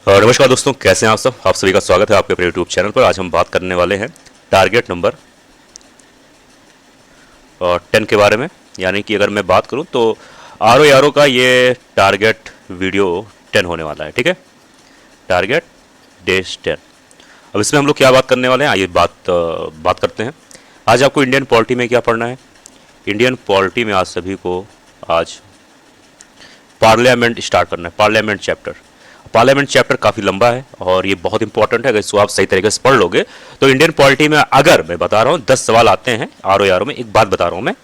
नमस्कार दोस्तों, कैसे हैं आप सब। आप सभी का स्वागत है आपके अपने यूट्यूब चैनल पर। आज हम बात करने वाले हैं टारगेट नंबर 10 के बारे में। यानी कि अगर मैं बात करूं तो आर का ये टारगेट वीडियो 10 होने वाला है। ठीक है, टारगेट डेज 10। अब इसमें हम लोग क्या बात करने वाले हैं, आइए बात करते हैं। आज आपको इंडियन पॉलिटी में क्या पढ़ना है। इंडियन पॉलिटी में आज सभी को आज पार्लियामेंट स्टार्ट करना है। पार्लियामेंट चैप्टर काफ़ी लंबा है और ये बहुत इंपॉर्टेंट है। अगर इसको आप सही तरीके से पढ़ लोगे तो इंडियन पॉलिटी में, अगर मैं बता रहा हूँ 10 सवाल आते हैं आर में, एक बात बता रहा हूँ मैं,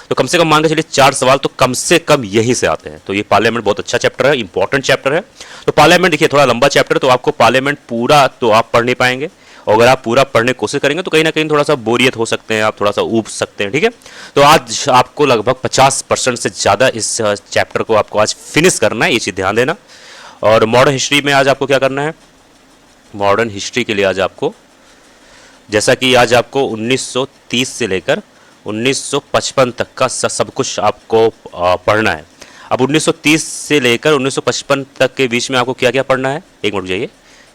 तो कम से कम मान के चलिए 4 सवाल तो कम से कम यहीं से आते हैं। तो ये पार्लियामेंट बहुत अच्छा चैप्टर है, इंपॉर्टेंट चैप्टर है। तो पार्लियामेंट देखिए थोड़ा लंबा चैप्टर है, तो आपको पार्लियामेंट पूरा तो आप पढ़ नहीं पाएंगे, और अगर आप पूरा पढ़ने की कोशिश करेंगे तो कहीं ना कहीं थोड़ा सा बोरियत हो सकते हैं, आप थोड़ा सा ऊब सकते हैं। ठीक है, तो आज आपको लगभग 50% से ज़्यादा इस चैप्टर को आपको आज फिनिश करना है, ये चीज़ ध्यान देना। और मॉडर्न हिस्ट्री में आज आपको क्या करना है, मॉडर्न हिस्ट्री के लिए आज आपको, जैसा कि आज आपको 1930 से लेकर 1955 तक का सब कुछ आपको पढ़ना है। अब 1930 से लेकर 1955 तक के बीच में आपको क्या क्या पढ़ना है, एक मिनट जाइए,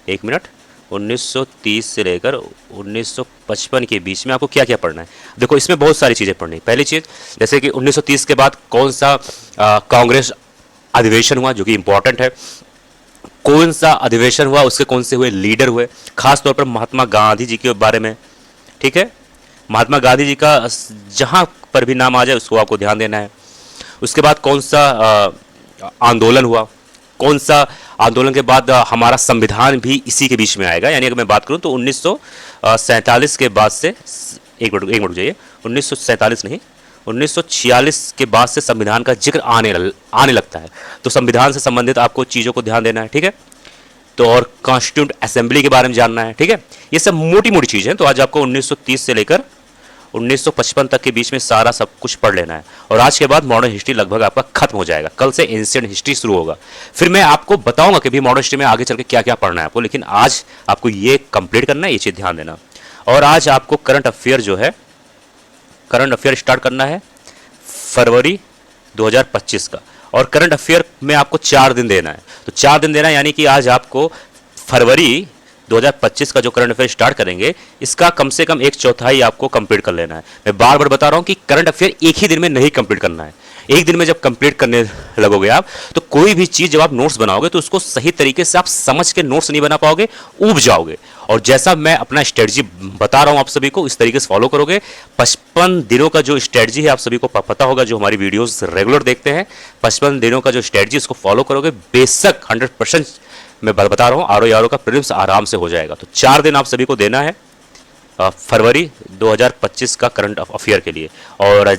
एक मिनट। 1930 से लेकर 1955 के बीच में आपको क्या क्या पढ़ना है। देखो इसमें बहुत सारी चीज़ें पढ़नी है। पहली चीज़, जैसे कि 1930 के बाद कौन सा कांग्रेस अधिवेशन हुआ, जो कि इंपॉर्टेंट है। कौन सा अधिवेशन हुआ, उसके कौन से हुए लीडर हुए, खास तौर पर महात्मा गांधी जी के बारे में। ठीक है, महात्मा गांधी जी का जहां पर भी नाम आ जाए उसको आपको ध्यान देना है। उसके बाद कौन सा आंदोलन हुआ, कौन सा आंदोलन के बाद हमारा संविधान भी इसी के बीच में आएगा। यानी अगर मैं बात करूं तो 1947 के बाद से, एक मिनट जाइए, 1947 नहीं, 1946 के बाद से संविधान का जिक्र आने लगता है। तो संविधान से संबंधित आपको चीज़ों को ध्यान देना है। ठीक है, तो और कॉन्स्टिट्यूंट असेंबली के बारे में जानना है। ठीक है, ये सब मोटी मोटी चीज़ें हैं। तो आज आपको 1930 से लेकर 1955 तक के बीच में सारा सब कुछ पढ़ लेना है। और आज के बाद मॉडर्न हिस्ट्री लगभग आपका खत्म हो जाएगा। कल से एंशिएंट हिस्ट्री शुरू होगा। फिर मैं आपको बताऊंगा कि भी मॉडर्न हिस्ट्री में आगे चल के क्या क्या पढ़ना है आपको, लेकिन आज आपको ये कंप्लीट करना है, ये चीज़ ध्यान देना। और आज आपको करंट अफेयर जो है, करंट अफेयर स्टार्ट करना है फरवरी 2025 का। और करंट अफेयर में आपको 4 दिन देना है। तो 4 दिन देना है, यानी कि आज आपको फरवरी 2025 का जो करंट अफेयर स्टार्ट करेंगे, इसका कम से कम 1/4 आपको कंप्लीट कर लेना है। मैं बार बार बता रहा हूं कि करंट अफेयर एक ही दिन में नहीं कंप्लीट करना है। एक दिन में जब कंप्लीट करने लगोगे आप, तो कोई भी चीज़ जब आप नोट्स बनाओगे तो उसको सही तरीके से आप समझ के नोट्स नहीं बना पाओगे, ऊब जाओगे। और जैसा मैं अपना स्ट्रेटजी बता रहा हूं आप सभी को, इस तरीके से फॉलो करोगे। 55 दिनों का जो स्ट्रेटजी है आप सभी को पता होगा, जो हमारी वीडियोस रेगुलर देखते हैं। 55 दिनों का जो स्ट्रेटजी, इसको फॉलो करोगे, बेशक 100% मैं बता रहा हूँ आर का प्रीलिम्स आराम से हो जाएगा। तो 4 दिन आप सभी को देना है फरवरी 2025 का करंट अफेयर के लिए। और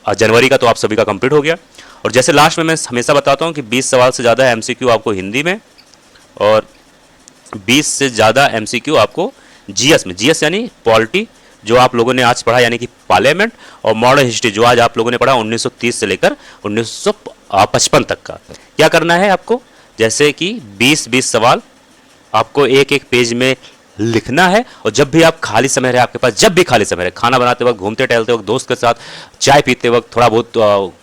जनवरी का तो आप सभी का कंप्लीट हो गया। और जैसे लास्ट में मैं हमेशा बताता हूँ कि 20 सवाल से ज़्यादा एमसीक्यू आपको हिंदी में, और 20 से ज़्यादा एमसीक्यू आपको जीएस में। जीएस यानी पॉलिटी, जो आप लोगों ने आज पढ़ा, यानी कि पार्लियामेंट। और मॉडर्न हिस्ट्री जो आज आप लोगों ने पढ़ा 1930 से लेकर 1955 तक का। क्या करना है आपको, जैसे कि 20-20 सवाल आपको एक एक पेज में लिखना है। और जब भी आप खाली समय रहे आपके पास, जब भी खाली समय रहे, खाना बनाते वक्त, घूमते टहलते वक्त, दोस्त के साथ चाय पीते वक्त, थोड़ा बहुत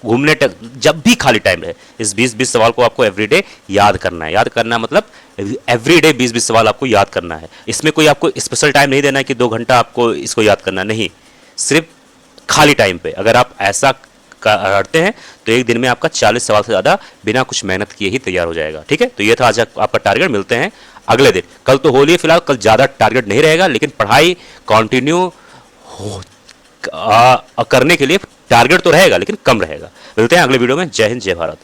घूमने, जब भी खाली टाइम रहे, इस 20-20 सवाल को आपको एवरीडे याद करना है। याद करना मतलब एवरीडे 20-20 सवाल आपको याद करना है। इसमें कोई आपको स्पेशल टाइम नहीं देना है कि 2 घंटा आपको इसको याद करना, नहीं। सिर्फ खाली टाइम पे अगर आप ऐसा करते हैं तो एक दिन में आपका 40 सवाल से ज़्यादा बिना कुछ मेहनत किए ही तैयार हो जाएगा। ठीक है, तो ये था आज आपका टारगेट। मिलते हैं अगले दिन। कल तो होली है, फिलहाल कल ज़्यादा टारगेट नहीं रहेगा, लेकिन पढ़ाई कंटिन्यू करने के लिए टारगेट तो रहेगा, लेकिन कम रहेगा। मिलते हैं अगले वीडियो में। जय हिंद, जय भारत।